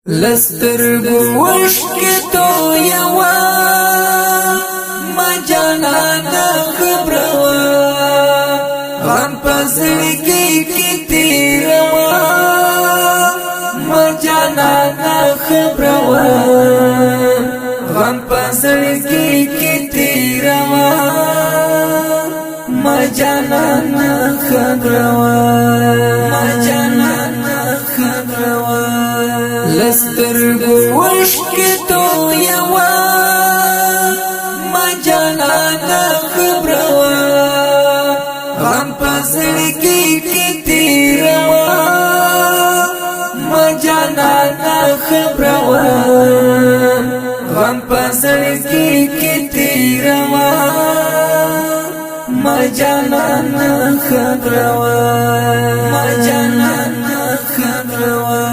لسترګو وشکې تو یوا ما جانانه خبره وا غم په زړګي کې تېره وا ما جانانه خبره وا غم په زړګي کې تېره وا ما جانانه خبره وا ما جانانه خبره وا لسترګو وشکې تو یوا ما جانانه خبره وا غم په زړګي کې تېره وا ما جانانه خبره وا غم په زړګي کې تېره وا ما جانانه خبره وا ما جانانه خبره وا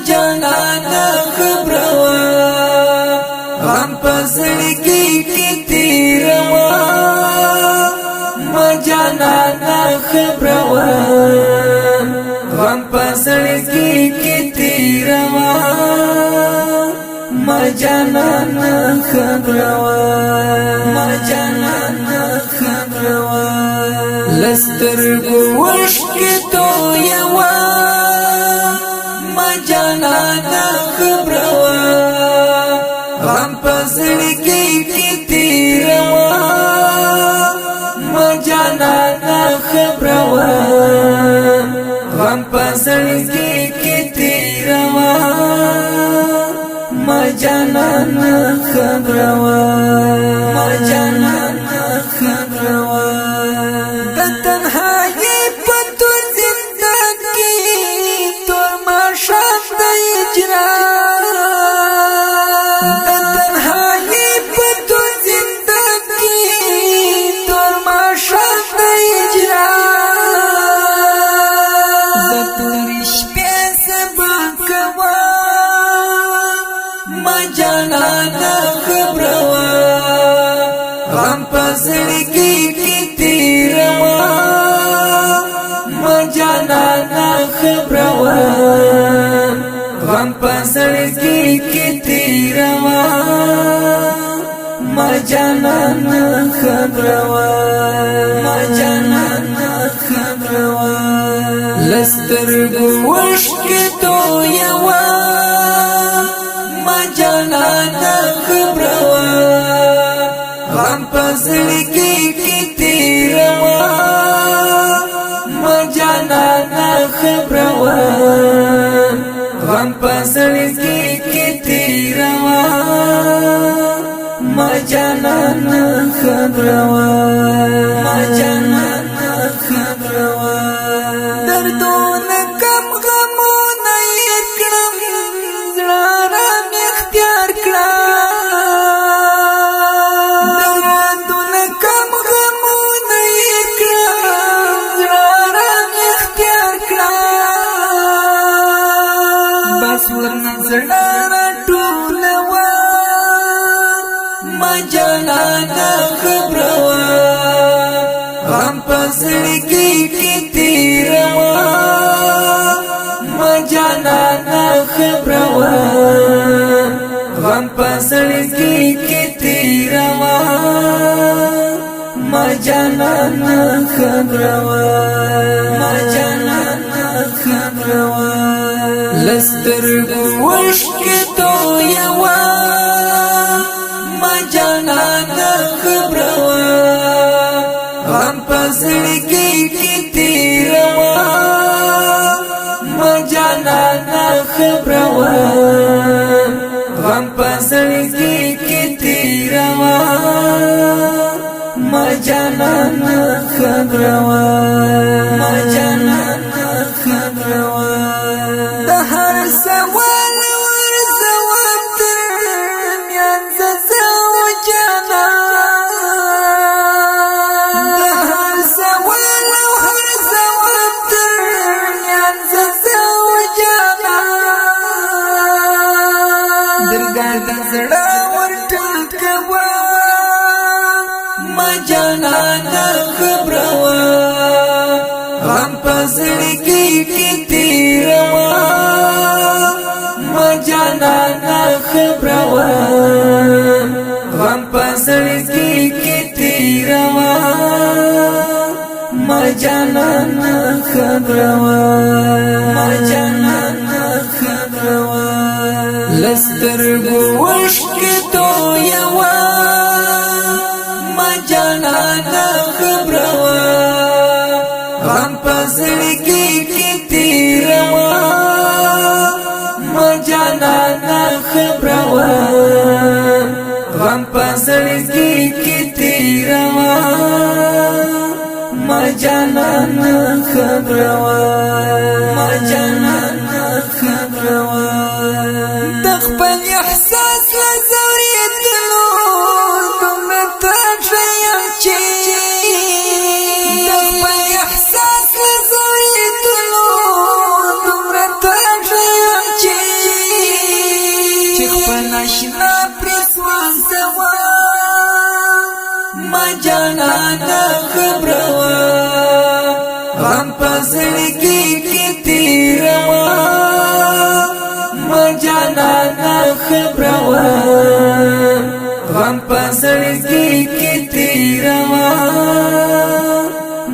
جانانه خبره وا غم په زړګي کې تېره وا ما جانانه خبره وا غم په زړګي کې تېره وا ما جانانه خبره وا ما جانانه خبره وا لسترګو وشکې تو یوا جانانه خبره وا غم په زړګي کې تېره وا ما جانانه خبره وا غم په زړګي کې تېره وا ما جانانه خبره وا ما جانانه خبره وا د تنهایي په تور زندګي تور ماښام د تنهایي په تور زندګي تور ماښام د زه تورې شپې سبا کوم ما جانانه خبره وا غم په زړګي کې تېره وا ما جانانه خبره وا غم په زړګي کې تېره وا ما جانانه خبره وا ما جانانه خبره وا لسترګو وشکې تو یوا ما جانانه خبره وا غم په زړګي کې تېره وا ما جانانه خبره وا غم په زړګي کې تېره وا ما جانانه خبره وا ما جانانه خبره وا دردونه کم غمونه یې کړم زړه رام اختیار کړم دردونه کم غمونه یې کړم زړه رام اختیار کړم بس ورنه زړه راټوله وا ما جانانه خبره وا غم په زړګي کې تېره وا ما جانانه خبره وا غم په زړګي کې تېره وا ما جانانه خبره وا ما جانانه خبره وا لسترګو وشکې تو یوا ما جانانه خبره وا غم په زړګي کې تېره وا ما جانانه خبره وا غم په زړګي کې تېره وا ما جانانه خبره وا ما جانانه خبره وا د هر سوال ورځوم تر میانځه زه و جانان ما جانانا خبروا غم پزړګي کې تیروا ما جانانا خبروا غم پزړګي کې تیروا ما جانانا خبروا ما جانانا خبروا لسترګو وشکې تو یوا ما جانانا خبروا غم پزړګي کې تیروا ما جانانا خبروا غم پزړګي کې تیروا ما جانانا خبروا ما جانانا خبروا د خپل احساس لزوريتلو دومره تاجم چې د خپل احساس لزوريتلو دومره تاجم چې خپل آشنا پرسوان سوا ما جانانا خبروا غم پزړګي کې تیروا ما جانانا خبروا غم پزړګي کې تیروا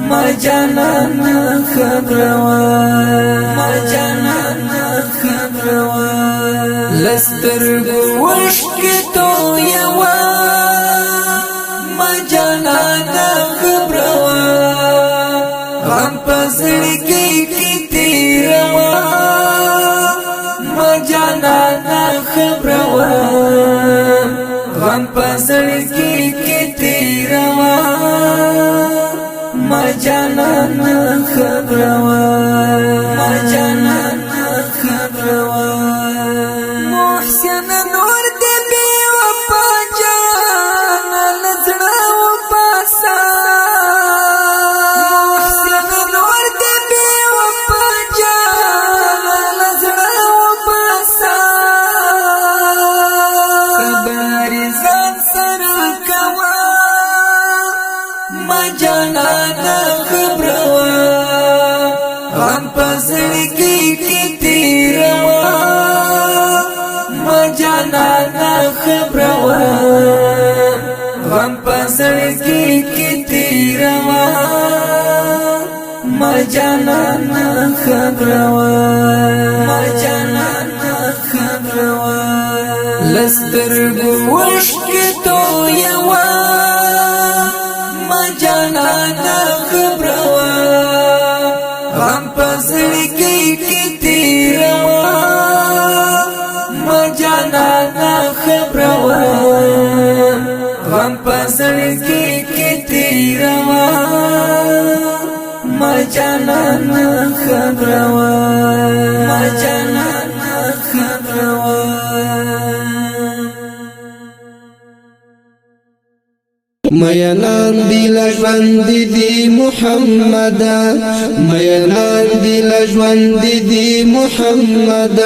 ما جانانا خبروا ما جانانا خبروا لسترګو وشکې تو یوا ما جانانا خبروا غم پزړګي کې تیروا ما جانانا خبروا غم پزړګي کې تیروا ما جانانا خبروا ما جانانا خبروا محسن نور دې بي وفا جان لزړه وباسا محسن نور دې بي وفا جان لزړه وباسا خبر ځان سره کوا ما جانانا خبروا غم پزړګي کې تیروا ما جانانا خبروا غم پزړګي کې تیروا ما جانانا خبروا ما جانانا خبروا لسترګو وشکې تو یوا ما جانانا خبروا غم پزړګي کې تیروا ما جانانا خبروا غم پزړګي کې تیروا ما جانانا خبروا ما جانانا خبروا مینان دی لژوند دی محمد مینان دی لژوند دی محمد